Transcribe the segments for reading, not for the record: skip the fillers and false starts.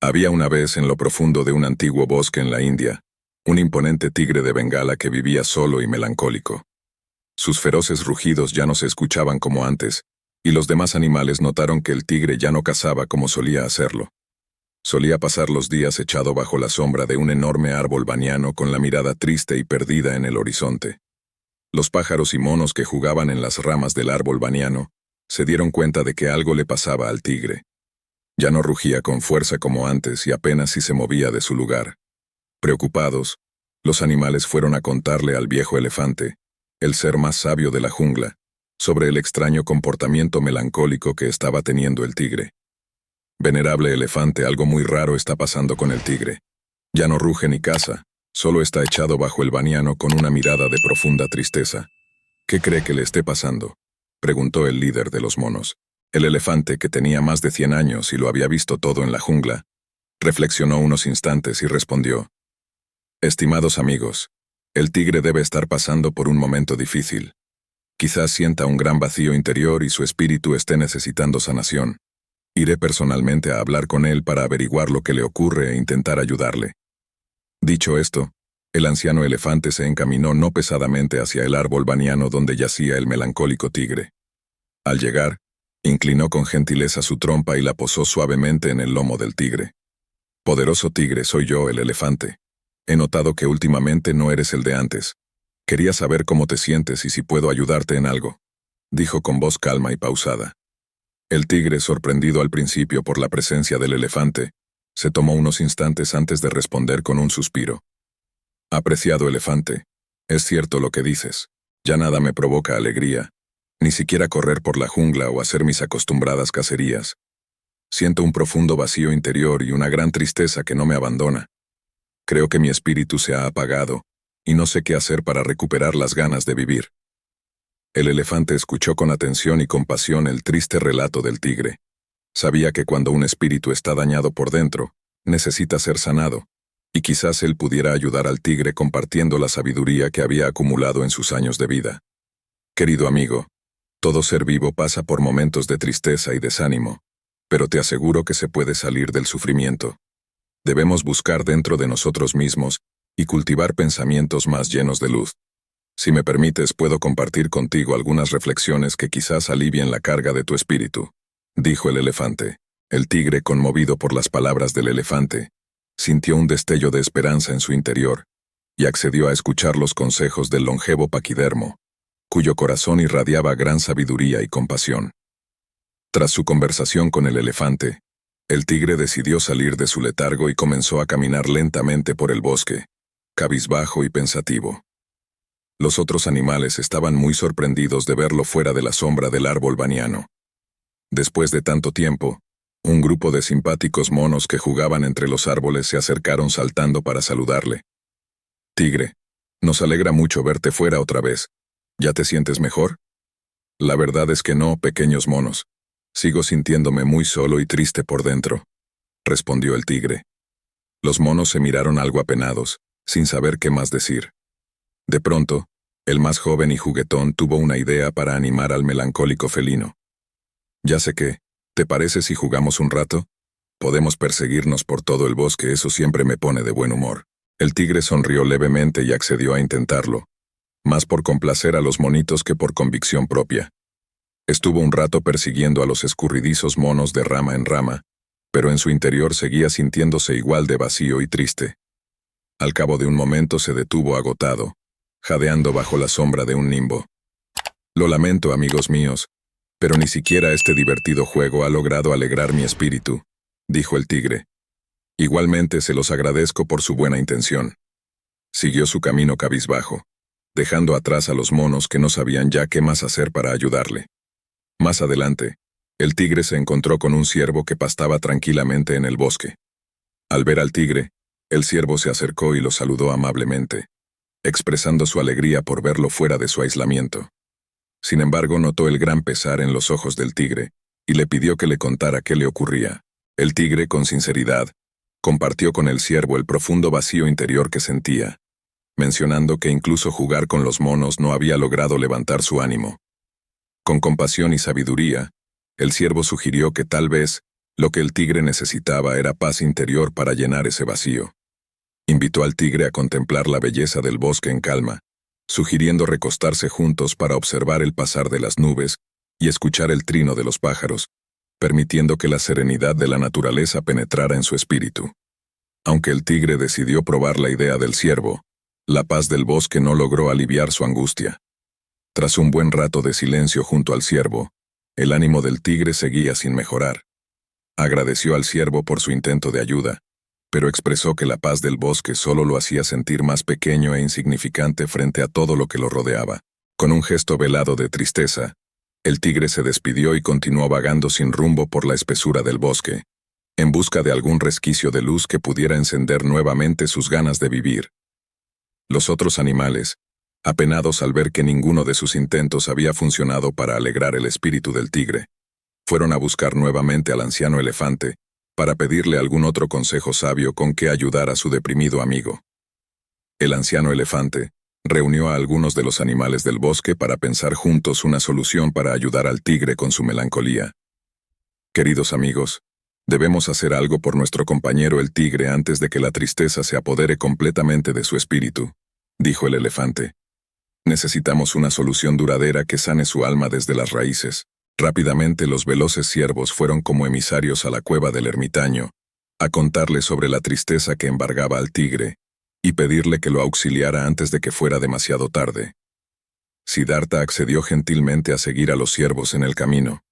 Había una vez en lo profundo de un antiguo bosque en la India, un imponente tigre de Bengala que vivía solo y melancólico. Sus feroces rugidos ya no se escuchaban como antes, y los demás animales notaron que el tigre ya no cazaba como solía hacerlo. Solía pasar los días echado bajo la sombra de un enorme árbol baniano con la mirada triste y perdida en el horizonte. Los pájaros y monos que jugaban en las ramas del árbol baniano se dieron cuenta de que algo le pasaba al tigre. Ya no rugía con fuerza como antes y apenas si se movía de su lugar. Preocupados, los animales fueron a contarle al viejo elefante, el ser más sabio de la jungla, sobre el extraño comportamiento melancólico que estaba teniendo el tigre. Venerable elefante, algo muy raro está pasando con el tigre. Ya no ruge ni caza, solo está echado bajo el baniano con una mirada de profunda tristeza. ¿Qué cree que le esté pasando?, preguntó el líder de los monos. El elefante, que tenía más de 100 años y lo había visto todo en la jungla, reflexionó unos instantes y respondió: Estimados amigos, el tigre debe estar pasando por un momento difícil. Quizás sienta un gran vacío interior y su espíritu esté necesitando sanación. Iré personalmente a hablar con él para averiguar lo que le ocurre e intentar ayudarle. Dicho esto, el anciano elefante se encaminó no pesadamente hacia el árbol baniano donde yacía el melancólico tigre. Al llegar, inclinó con gentileza su trompa y la posó suavemente en el lomo del tigre. Poderoso tigre, soy yo, el elefante. He notado que últimamente no eres el de antes. Quería saber cómo te sientes y si puedo ayudarte en algo, dijo con voz calma y pausada. El tigre, sorprendido al principio por la presencia del elefante, se tomó unos instantes antes de responder con un suspiro. Apreciado elefante, es cierto lo que dices. Ya nada me provoca alegría, ni siquiera correr por la jungla o hacer mis acostumbradas cacerías. Siento un profundo vacío interior y una gran tristeza que no me abandona. Creo que mi espíritu se ha apagado, y no sé qué hacer para recuperar las ganas de vivir. El elefante escuchó con atención y compasión el triste relato del tigre. Sabía que cuando un espíritu está dañado por dentro, necesita ser sanado, y quizás él pudiera ayudar al tigre compartiendo la sabiduría que había acumulado en sus años de vida. Querido amigo, todo ser vivo pasa por momentos de tristeza y desánimo, pero te aseguro que se puede salir del sufrimiento. Debemos buscar dentro de nosotros mismos y cultivar pensamientos más llenos de luz. Si me permites, puedo compartir contigo algunas reflexiones que quizás alivien la carga de tu espíritu, dijo el elefante. El tigre, conmovido por las palabras del elefante, sintió un destello de esperanza en su interior y accedió a escuchar los consejos del longevo paquidermo, cuyo corazón irradiaba gran sabiduría y compasión. Tras su conversación con el elefante, el tigre decidió salir de su letargo y comenzó a caminar lentamente por el bosque, cabizbajo y pensativo. Los otros animales estaban muy sorprendidos de verlo fuera de la sombra del árbol baniano. Después de tanto tiempo, un grupo de simpáticos monos que jugaban entre los árboles se acercaron saltando para saludarle. Tigre, nos alegra mucho verte fuera otra vez. ¿Ya te sientes mejor? La verdad es que no, pequeños monos. Sigo sintiéndome muy solo y triste por dentro, respondió el tigre. Los monos se miraron algo apenados, sin saber qué más decir. De pronto, el más joven y juguetón tuvo una idea para animar al melancólico felino. Ya sé qué, ¿te parece si jugamos un rato? Podemos perseguirnos por todo el bosque, eso siempre me pone de buen humor. El tigre sonrió levemente y accedió a intentarlo, más por complacer a los monitos que por convicción propia. Estuvo un rato persiguiendo a los escurridizos monos de rama en rama, pero en su interior seguía sintiéndose igual de vacío y triste. Al cabo de un momento se detuvo agotado, jadeando bajo la sombra de un nimbo. Lo lamento, amigos míos, pero ni siquiera este divertido juego ha logrado alegrar mi espíritu, dijo el tigre. Igualmente se los agradezco por su buena intención. Siguió su camino cabizbajo, dejando atrás a los monos que no sabían ya qué más hacer para ayudarle. Más adelante, el tigre se encontró con un ciervo que pastaba tranquilamente en el bosque. Al ver al tigre, el ciervo se acercó y lo saludó amablemente, expresando su alegría por verlo fuera de su aislamiento. Sin embargo, notó el gran pesar en los ojos del tigre y le pidió que le contara qué le ocurría. El tigre, con sinceridad, compartió con el ciervo el profundo vacío interior que sentía, mencionando que incluso jugar con los monos no había logrado levantar su ánimo. Con compasión y sabiduría, el ciervo sugirió que tal vez Lo que el tigre necesitaba era paz interior para llenar ese vacío. Invitó al tigre a contemplar la belleza del bosque en calma, sugiriendo recostarse juntos para observar el pasar de las nubes y escuchar el trino de los pájaros, permitiendo que la serenidad de la naturaleza penetrara en su espíritu. Aunque el tigre decidió probar la idea del ciervo, la paz del bosque no logró aliviar su angustia. Tras un buen rato de silencio junto al ciervo, el ánimo del tigre seguía sin mejorar. Agradeció al ciervo por su intento de ayuda, pero expresó que la paz del bosque solo lo hacía sentir más pequeño e insignificante frente a todo lo que lo rodeaba. Con un gesto velado de tristeza, el tigre se despidió y continuó vagando sin rumbo por la espesura del bosque, en busca de algún resquicio de luz que pudiera encender nuevamente sus ganas de vivir. Los otros animales, apenados al ver que ninguno de sus intentos había funcionado para alegrar el espíritu del tigre, fueron a buscar nuevamente al anciano elefante, para pedirle algún otro consejo sabio con que ayudar a su deprimido amigo. El anciano elefante reunió a algunos de los animales del bosque para pensar juntos una solución para ayudar al tigre con su melancolía. Queridos amigos, debemos hacer algo por nuestro compañero el tigre antes de que la tristeza se apodere completamente de su espíritu, dijo el elefante. Necesitamos una solución duradera que sane su alma desde las raíces. Rápidamente los veloces ciervos fueron como emisarios a la cueva del ermitaño, a contarle sobre la tristeza que embargaba al tigre, y pedirle que lo auxiliara antes de que fuera demasiado tarde. Siddhartha accedió gentilmente a seguir a los ciervos en el camino.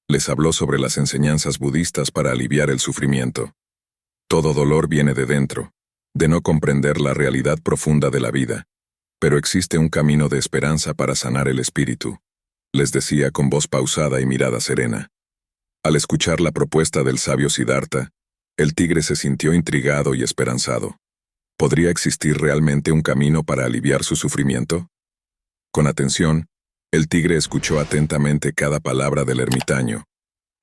Les habló sobre las enseñanzas budistas para aliviar el sufrimiento. Todo dolor viene de dentro, de no comprender la realidad profunda de la vida, pero existe un camino de esperanza para sanar el espíritu, les decía con voz pausada y mirada serena. Al escuchar la propuesta del sabio Siddhartha, el tigre se sintió intrigado y esperanzado. ¿Podría existir realmente un camino para aliviar su sufrimiento? Con atención, el tigre escuchó atentamente cada palabra del ermitaño,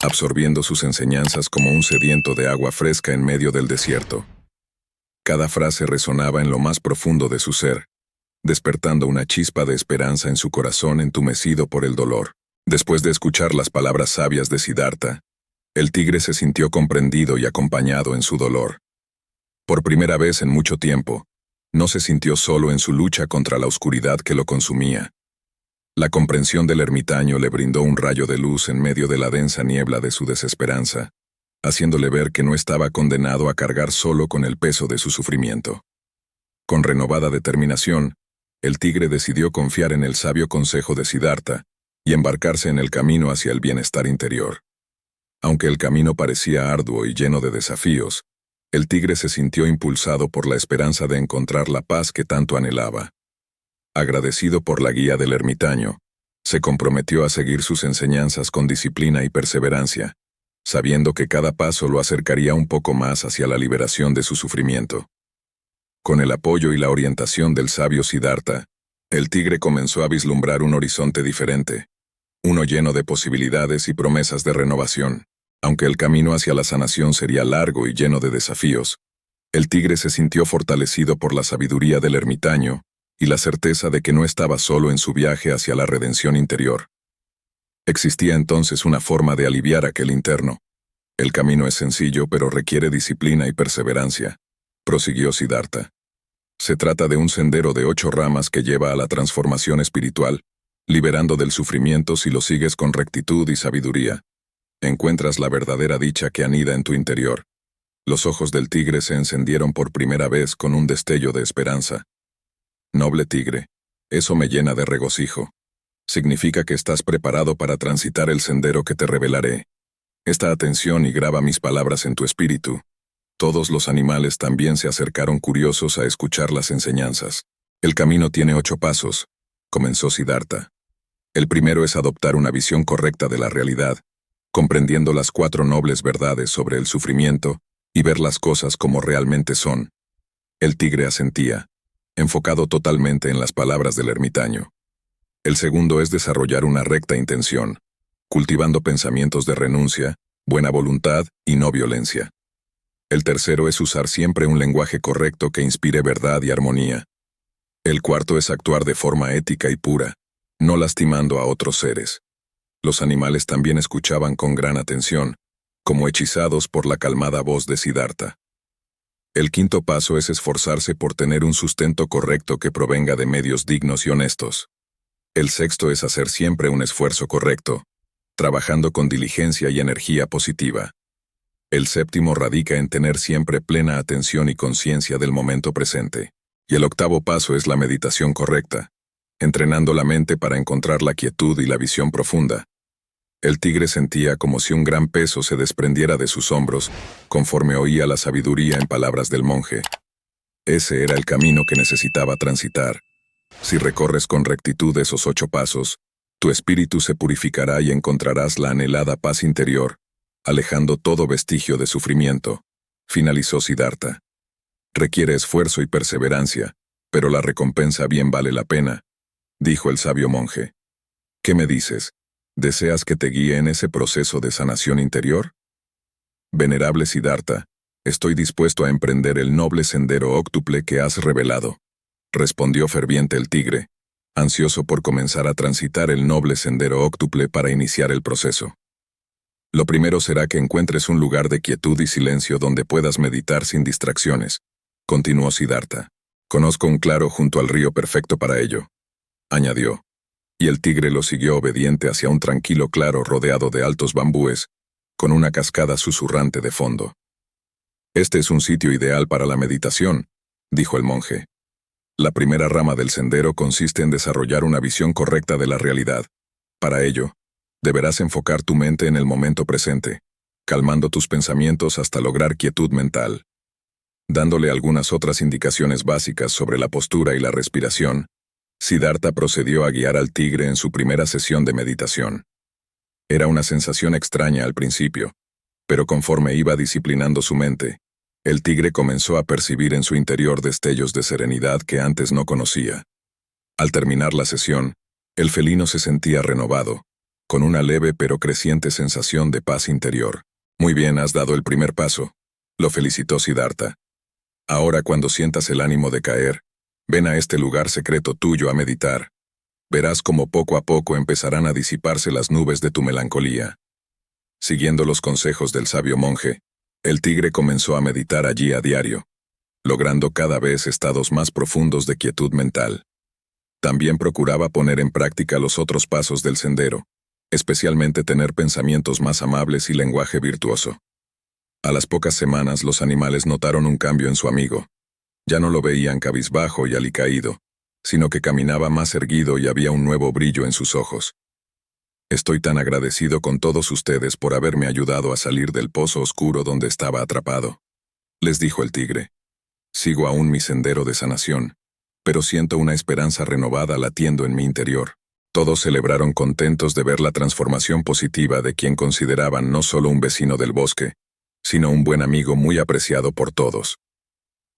absorbiendo sus enseñanzas como un sediento de agua fresca en medio del desierto. Cada frase resonaba en lo más profundo de su ser, despertando una chispa de esperanza en su corazón entumecido por el dolor. Después de escuchar las palabras sabias de Siddhartha, el tigre se sintió comprendido y acompañado en su dolor. Por primera vez en mucho tiempo, no se sintió solo en su lucha contra la oscuridad que lo consumía. La comprensión del ermitaño le brindó un rayo de luz en medio de la densa niebla de su desesperanza, haciéndole ver que no estaba condenado a cargar solo con el peso de su sufrimiento. Con renovada determinación, el tigre decidió confiar en el sabio consejo de Siddhartha y embarcarse en el camino hacia el bienestar interior. Aunque el camino parecía arduo y lleno de desafíos, el tigre se sintió impulsado por la esperanza de encontrar la paz que tanto anhelaba. Agradecido por la guía del ermitaño, se comprometió a seguir sus enseñanzas con disciplina y perseverancia, sabiendo que cada paso lo acercaría un poco más hacia la liberación de su sufrimiento. Con el apoyo y la orientación del sabio Siddhartha, el tigre comenzó a vislumbrar un horizonte diferente, uno lleno de posibilidades y promesas de renovación. Aunque el camino hacia la sanación sería largo y lleno de desafíos, el tigre se sintió fortalecido por la sabiduría del ermitaño y la certeza de que no estaba solo en su viaje hacia la redención interior. Existía entonces una forma de aliviar aquel interno. El camino es sencillo, pero requiere disciplina y perseverancia, prosiguió Siddhartha. Se trata de un sendero de 8 ramas que lleva a la transformación espiritual, liberando del sufrimiento si lo sigues con rectitud y sabiduría. Encuentras la verdadera dicha que anida en tu interior. Los ojos del tigre se encendieron por primera vez con un destello de esperanza. Noble tigre, eso me llena de regocijo. Significa que estás preparado para transitar el sendero que te revelaré. Esta atención y graba mis palabras en tu espíritu. Todos los animales también se acercaron curiosos a escuchar las enseñanzas. El camino tiene 8 pasos, comenzó Siddhartha. El primero es adoptar una visión correcta de la realidad, comprendiendo las 4 nobles verdades sobre el sufrimiento y ver las cosas como realmente son. El tigre asentía, enfocado totalmente en las palabras del ermitaño. El segundo es desarrollar una recta intención, cultivando pensamientos de renuncia, buena voluntad y no violencia. El tercero es usar siempre un lenguaje correcto que inspire verdad y armonía. El cuarto es actuar de forma ética y pura, no lastimando a otros seres. Los animales también escuchaban con gran atención, como hechizados por la calmada voz de Siddhartha. El quinto paso es esforzarse por tener un sustento correcto que provenga de medios dignos y honestos. El sexto es hacer siempre un esfuerzo correcto, trabajando con diligencia y energía positiva. El séptimo radica en tener siempre plena atención y conciencia del momento presente. Y el octavo paso es la meditación correcta, entrenando la mente para encontrar la quietud y la visión profunda. El tigre sentía como si un gran peso se desprendiera de sus hombros, conforme oía la sabiduría en palabras del monje. Ese era el camino que necesitaba transitar. Si recorres con rectitud esos 8 pasos, tu espíritu se purificará y encontrarás la anhelada paz interior, alejando todo vestigio de sufrimiento, finalizó Siddhartha. Requiere esfuerzo y perseverancia, pero la recompensa bien vale la pena, dijo el sabio monje. ¿Qué me dices? ¿Deseas que te guíe en ese proceso de sanación interior? Venerable Siddhartha, estoy dispuesto a emprender el noble sendero óctuple que has revelado, respondió ferviente el tigre, ansioso por comenzar a transitar el noble sendero óctuple para iniciar el proceso. Lo primero será que encuentres un lugar de quietud y silencio donde puedas meditar sin distracciones, continuó Siddhartha. Conozco un claro junto al río perfecto para ello, añadió. Y el tigre lo siguió obediente hacia un tranquilo claro rodeado de altos bambúes, con una cascada susurrante de fondo. Este es un sitio ideal para la meditación, dijo el monje. La primera rama del sendero consiste en desarrollar una visión correcta de la realidad. Para ello, deberás enfocar tu mente en el momento presente, calmando tus pensamientos hasta lograr quietud mental. Dándole algunas otras indicaciones básicas sobre la postura y la respiración, Siddhartha procedió a guiar al tigre en su primera sesión de meditación. Era una sensación extraña al principio, pero conforme iba disciplinando su mente, el tigre comenzó a percibir en su interior destellos de serenidad que antes no conocía. Al terminar la sesión, el felino se sentía renovado, con una leve pero creciente sensación de paz interior. Muy bien, has dado el primer paso, lo felicitó Siddhartha. Ahora cuando sientas el ánimo decaer, ven a este lugar secreto tuyo a meditar. Verás cómo poco a poco empezarán a disiparse las nubes de tu melancolía. Siguiendo los consejos del sabio monje, el tigre comenzó a meditar allí a diario, logrando cada vez estados más profundos de quietud mental. También procuraba poner en práctica los otros pasos del sendero, especialmente tener pensamientos más amables y lenguaje virtuoso. A las pocas semanas los animales notaron un cambio en su amigo. Ya no lo veían cabizbajo y alicaído, sino que caminaba más erguido y había un nuevo brillo en sus ojos. Estoy tan agradecido con todos ustedes por haberme ayudado a salir del pozo oscuro donde estaba atrapado, les dijo el tigre. Sigo aún mi sendero de sanación, pero siento una esperanza renovada latiendo en mi interior. Todos celebraron contentos de ver la transformación positiva de quien consideraban no solo un vecino del bosque, sino un buen amigo muy apreciado por todos.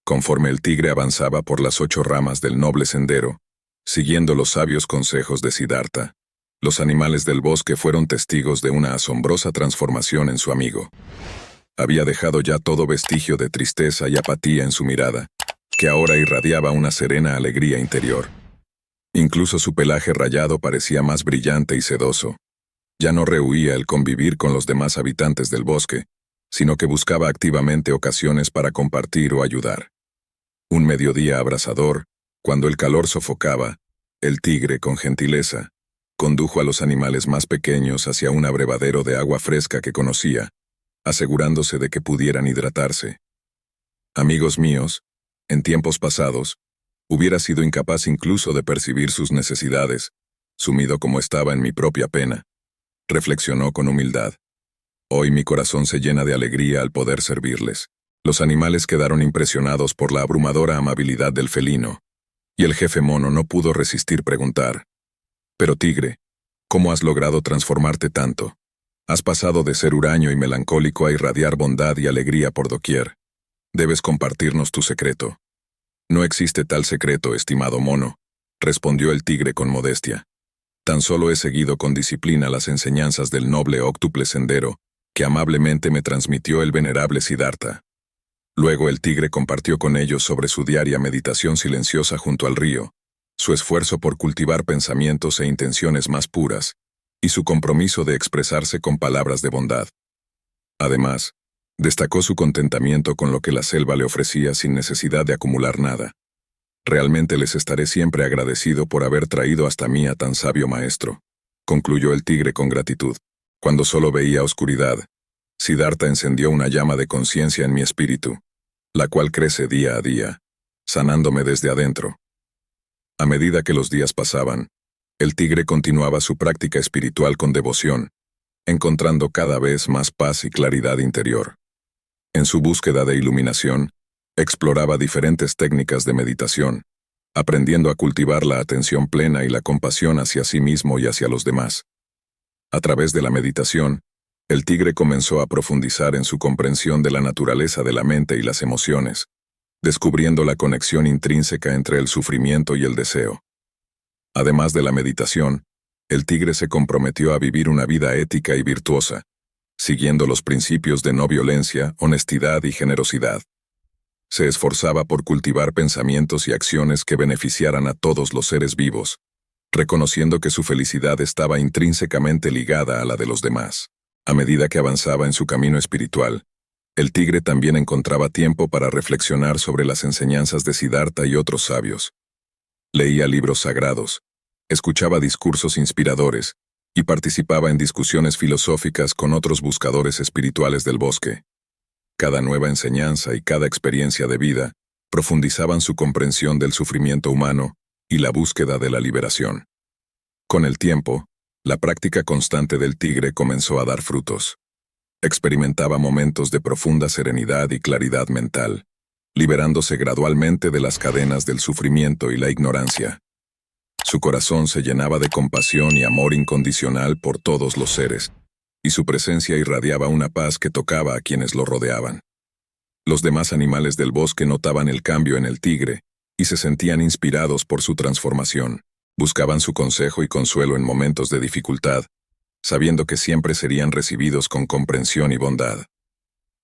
Conforme el tigre avanzaba por las 8 ramas del noble sendero, siguiendo los sabios consejos de Siddhartha, los animales del bosque fueron testigos de una asombrosa transformación en su amigo. Había dejado ya todo vestigio de tristeza y apatía en su mirada, que ahora irradiaba una serena alegría interior. Incluso su pelaje rayado parecía más brillante y sedoso. Ya no rehuía el convivir con los demás habitantes del bosque, sino que buscaba activamente ocasiones para compartir o ayudar. Un mediodía abrasador, cuando el calor sofocaba, el tigre, con gentileza, condujo a los animales más pequeños hacia un abrevadero de agua fresca que conocía, asegurándose de que pudieran hidratarse. Amigos míos, en tiempos pasados, hubiera sido incapaz incluso de percibir sus necesidades, sumido como estaba en mi propia pena, reflexionó con humildad. Hoy mi corazón se llena de alegría al poder servirles. Los animales quedaron impresionados por la abrumadora amabilidad del felino, y el jefe mono no pudo resistir preguntar: «Pero tigre, ¿cómo has logrado transformarte tanto? Has pasado de ser huraño y melancólico a irradiar bondad y alegría por doquier. Debes compartirnos tu secreto». «No existe tal secreto, estimado mono», respondió el tigre con modestia. «Tan solo he seguido con disciplina las enseñanzas del noble óctuple sendero que amablemente me transmitió el venerable Siddhartha». Luego el tigre compartió con ellos sobre su diaria meditación silenciosa junto al río, su esfuerzo por cultivar pensamientos e intenciones más puras, y su compromiso de expresarse con palabras de bondad. Además, destacó su contentamiento con lo que la selva le ofrecía sin necesidad de acumular nada. Realmente les estaré siempre agradecido por haber traído hasta mí a tan sabio maestro, concluyó el tigre con gratitud. Cuando solo veía oscuridad, Siddhartha encendió una llama de conciencia en mi espíritu, la cual crece día a día, sanándome desde adentro. A medida que los días pasaban, el tigre continuaba su práctica espiritual con devoción, encontrando cada vez más paz y claridad interior. En su búsqueda de iluminación, exploraba diferentes técnicas de meditación, aprendiendo a cultivar la atención plena y la compasión hacia sí mismo y hacia los demás. A través de la meditación, el tigre comenzó a profundizar en su comprensión de la naturaleza de la mente y las emociones, descubriendo la conexión intrínseca entre el sufrimiento y el deseo. Además de la meditación, el tigre se comprometió a vivir una vida ética y virtuosa, siguiendo los principios de no violencia, honestidad y generosidad. Se esforzaba por cultivar pensamientos y acciones que beneficiaran a todos los seres vivos, reconociendo que su felicidad estaba intrínsecamente ligada a la de los demás. A medida que avanzaba en su camino espiritual, el tigre también encontraba tiempo para reflexionar sobre las enseñanzas de Siddhartha y otros sabios. Leía libros sagrados, escuchaba discursos inspiradores y participaba en discusiones filosóficas con otros buscadores espirituales del bosque. Cada nueva enseñanza y cada experiencia de vida profundizaban su comprensión del sufrimiento humano y la búsqueda de la liberación. Con el tiempo, la práctica constante del tigre comenzó a dar frutos. Experimentaba momentos de profunda serenidad y claridad mental, liberándose gradualmente de las cadenas del sufrimiento y la ignorancia. Su corazón se llenaba de compasión y amor incondicional por todos los seres, y su presencia irradiaba una paz que tocaba a quienes lo rodeaban. Los demás animales del bosque notaban el cambio en el tigre y se sentían inspirados por su transformación. Buscaban su consejo y consuelo en momentos de dificultad, sabiendo que siempre serían recibidos con comprensión y bondad.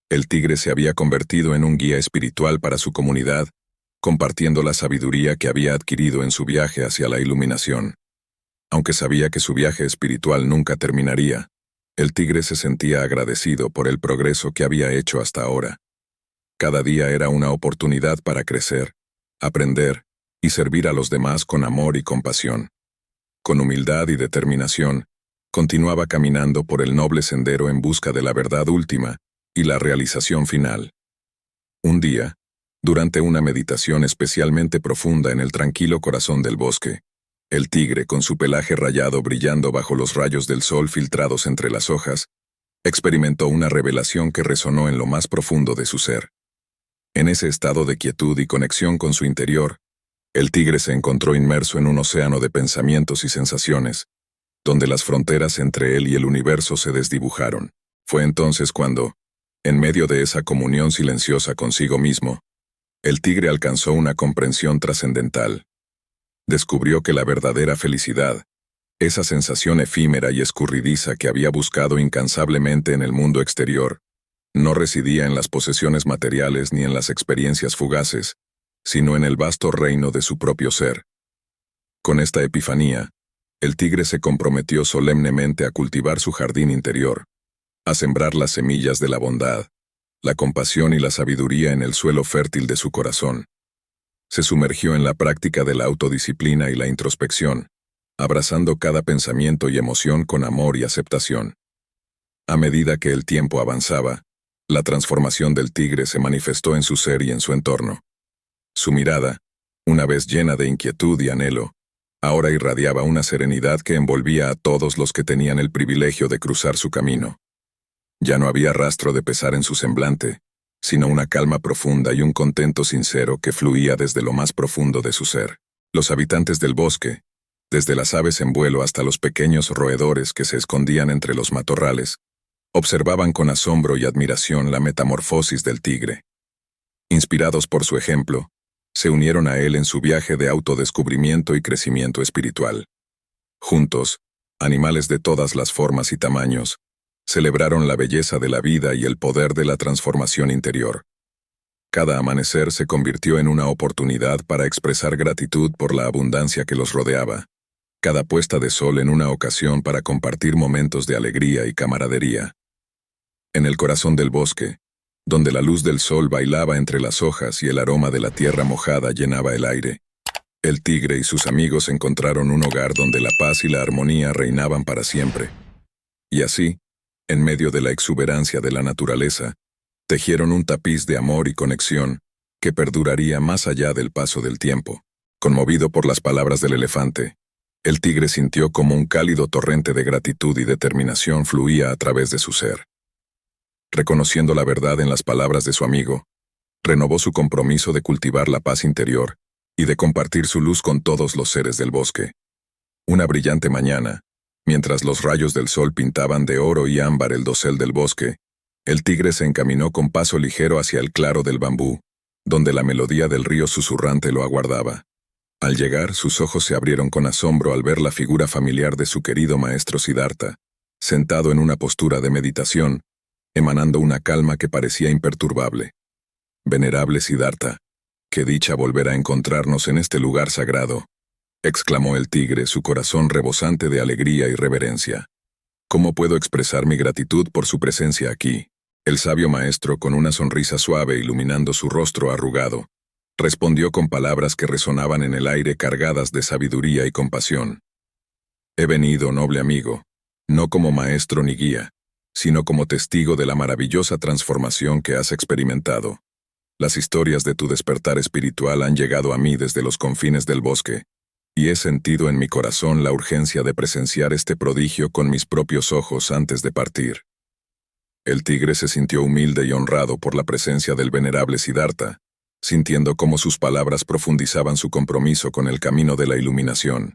El tigre se había convertido en un guía espiritual para su comunidad, compartiendo la sabiduría que había adquirido en su viaje hacia la iluminación. Aunque sabía que su viaje espiritual nunca terminaría, el tigre se sentía agradecido por el progreso que había hecho hasta ahora. Cada día era una oportunidad para crecer, aprender y servir a los demás con amor y compasión. Con humildad y determinación, continuaba caminando por el noble sendero en busca de la verdad última y la realización final. Un día, durante una meditación especialmente profunda en el tranquilo corazón del bosque, el tigre, con su pelaje rayado brillando bajo los rayos del sol filtrados entre las hojas, experimentó una revelación que resonó en lo más profundo de su ser. En ese estado de quietud y conexión con su interior, el tigre se encontró inmerso en un océano de pensamientos y sensaciones, donde las fronteras entre él y el universo se desdibujaron. Fue entonces cuando, en medio de esa comunión silenciosa consigo mismo, el tigre alcanzó una comprensión trascendental. Descubrió que la verdadera felicidad, esa sensación efímera y escurridiza que había buscado incansablemente en el mundo exterior, no residía en las posesiones materiales ni en las experiencias fugaces, sino en el vasto reino de su propio ser. Con esta epifanía, el tigre se comprometió solemnemente a cultivar su jardín interior, a sembrar las semillas de la bondad, la compasión y la sabiduría en el suelo fértil de su corazón. Se sumergió en la práctica de la autodisciplina y la introspección, abrazando cada pensamiento y emoción con amor y aceptación. A medida que el tiempo avanzaba, la transformación del tigre se manifestó en su ser y en su entorno. Su mirada, una vez llena de inquietud y anhelo, ahora irradiaba una serenidad que envolvía a todos los que tenían el privilegio de cruzar su camino. Ya no había rastro de pesar en su semblante, sino una calma profunda y un contento sincero que fluía desde lo más profundo de su ser. Los habitantes del bosque, desde las aves en vuelo hasta los pequeños roedores que se escondían entre los matorrales, observaban con asombro y admiración la metamorfosis del tigre. Inspirados por su ejemplo, se unieron a él en su viaje de autodescubrimiento y crecimiento espiritual. Juntos, animales de todas las formas y tamaños, celebraron la belleza de la vida y el poder de la transformación interior. Cada amanecer se convirtió en una oportunidad para expresar gratitud por la abundancia que los rodeaba, cada puesta de sol en una ocasión para compartir momentos de alegría y camaradería. En el corazón del bosque, donde la luz del sol bailaba entre las hojas y el aroma de la tierra mojada llenaba el aire, el tigre y sus amigos encontraron un hogar donde la paz y la armonía reinaban para siempre. Y así, en medio de la exuberancia de la naturaleza, tejieron un tapiz de amor y conexión que perduraría más allá del paso del tiempo. Conmovido por las palabras del elefante, el tigre sintió como un cálido torrente de gratitud y determinación fluía a través de su ser. Reconociendo la verdad en las palabras de su amigo, renovó su compromiso de cultivar la paz interior y de compartir su luz con todos los seres del bosque. Una brillante mañana, mientras los rayos del sol pintaban de oro y ámbar el dosel del bosque, el tigre se encaminó con paso ligero hacia el claro del bambú, donde la melodía del río susurrante lo aguardaba. Al llegar, sus ojos se abrieron con asombro al ver la figura familiar de su querido maestro Siddhartha, sentado en una postura de meditación, emanando una calma que parecía imperturbable. «Venerable Siddhartha, qué dicha volver a encontrarnos en este lugar sagrado», exclamó el tigre, su corazón rebosante de alegría y reverencia. «¿Cómo puedo expresar mi gratitud por su presencia aquí?». El sabio maestro, con una sonrisa suave iluminando su rostro arrugado, respondió con palabras que resonaban en el aire cargadas de sabiduría y compasión. «He venido, noble amigo, no como maestro ni guía, sino como testigo de la maravillosa transformación que has experimentado. Las historias de tu despertar espiritual han llegado a mí desde los confines del bosque, y he sentido en mi corazón la urgencia de presenciar este prodigio con mis propios ojos antes de partir». El tigre se sintió humilde y honrado por la presencia del venerable Siddhartha, sintiendo cómo sus palabras profundizaban su compromiso con el camino de la iluminación.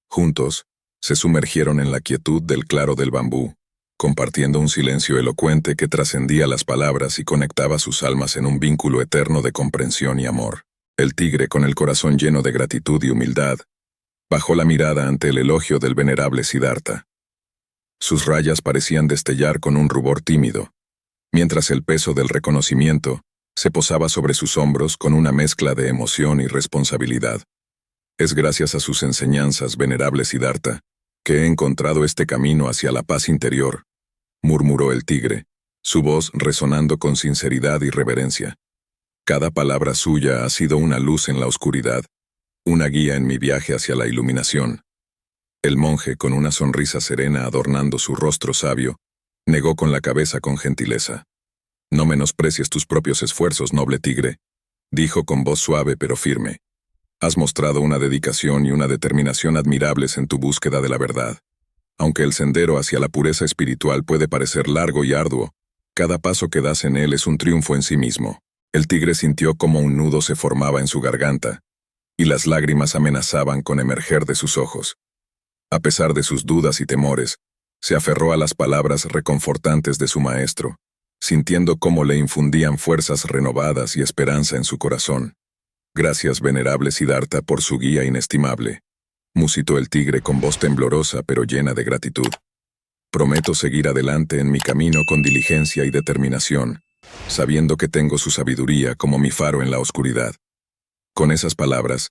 Juntos, se sumergieron en la quietud del claro del bambú, compartiendo un silencio elocuente que trascendía las palabras y conectaba sus almas en un vínculo eterno de comprensión y amor. El tigre, con el corazón lleno de gratitud y humildad, bajó la mirada ante el elogio del venerable Siddhartha. Sus rayas parecían destellar con un rubor tímido, mientras el peso del reconocimiento se posaba sobre sus hombros con una mezcla de emoción y responsabilidad. «Es gracias a sus enseñanzas, venerable Siddhartha, que he encontrado este camino hacia la paz interior», murmuró el tigre, su voz resonando con sinceridad y reverencia. «Cada palabra suya ha sido una luz en la oscuridad, una guía en mi viaje hacia la iluminación». El monje, con una sonrisa serena adornando su rostro sabio, negó con la cabeza con gentileza. «No menosprecies tus propios esfuerzos, noble tigre», dijo con voz suave pero firme. «Has mostrado una dedicación y una determinación admirables en tu búsqueda de la verdad. Aunque el sendero hacia la pureza espiritual puede parecer largo y arduo, cada paso que das en él es un triunfo en sí mismo». El tigre sintió como un nudo se formaba en su garganta, y las lágrimas amenazaban con emerger de sus ojos. A pesar de sus dudas y temores, se aferró a las palabras reconfortantes de su maestro, sintiendo cómo le infundían fuerzas renovadas y esperanza en su corazón. «Gracias, venerable Siddhartha, por su guía inestimable», musitó el tigre con voz temblorosa pero llena de gratitud. «Prometo seguir adelante en mi camino con diligencia y determinación, sabiendo que tengo su sabiduría como mi faro en la oscuridad». Con esas palabras,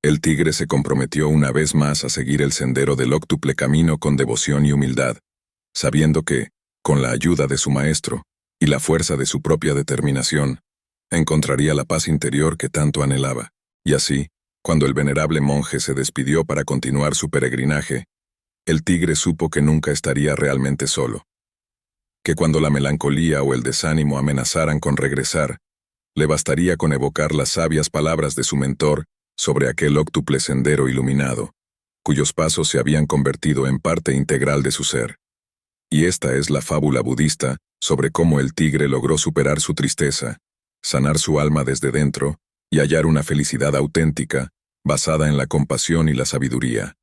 el tigre se comprometió una vez más a seguir el sendero del óctuple camino con devoción y humildad, sabiendo que, con la ayuda de su maestro y la fuerza de su propia determinación, encontraría la paz interior que tanto anhelaba. Y así, cuando el venerable monje se despidió para continuar su peregrinaje, el tigre supo que nunca estaría realmente solo. Que cuando la melancolía o el desánimo amenazaran con regresar, le bastaría con evocar las sabias palabras de su mentor sobre aquel óctuple sendero iluminado, cuyos pasos se habían convertido en parte integral de su ser. Y esta es la fábula budista sobre cómo el tigre logró superar su tristeza, sanar su alma desde dentro y hallar una felicidad auténtica, basada en la compasión y la sabiduría.